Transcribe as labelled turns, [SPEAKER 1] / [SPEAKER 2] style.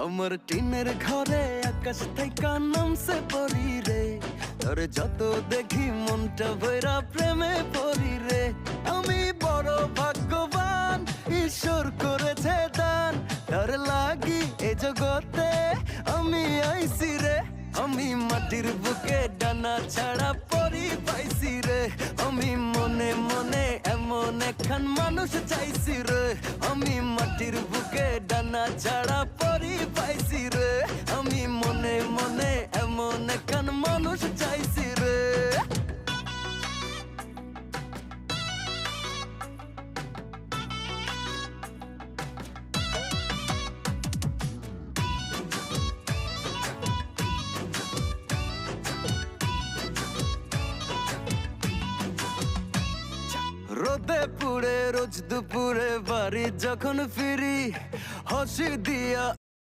[SPEAKER 1] আমার টিনের ঘরে আকাশ থেকে নামছে পরি রে, তোর যত দেখি মনটা ভৈরা প্রেমে পড়ি রে। আমি বড় ভাগ্যবান, ঈশ্বর করেছে দান, তার লাগি এ জগতে আমি আইছি রে। আমি মাটির বুকে ডানা ছাড়া পরি পাইছি রে, আমি মনে মনে এমন একখান মানুষ চাইছি রে। আমি মাটির বুকে ডানা ছাড়া পরি পাইছি রে, আমি মনে মনে এমন একখান মানুষ চাইছি রে। রোদে পুড়ে রোজ দুপুরে বাড়ি যখন ফিরি, হাসি দিয়া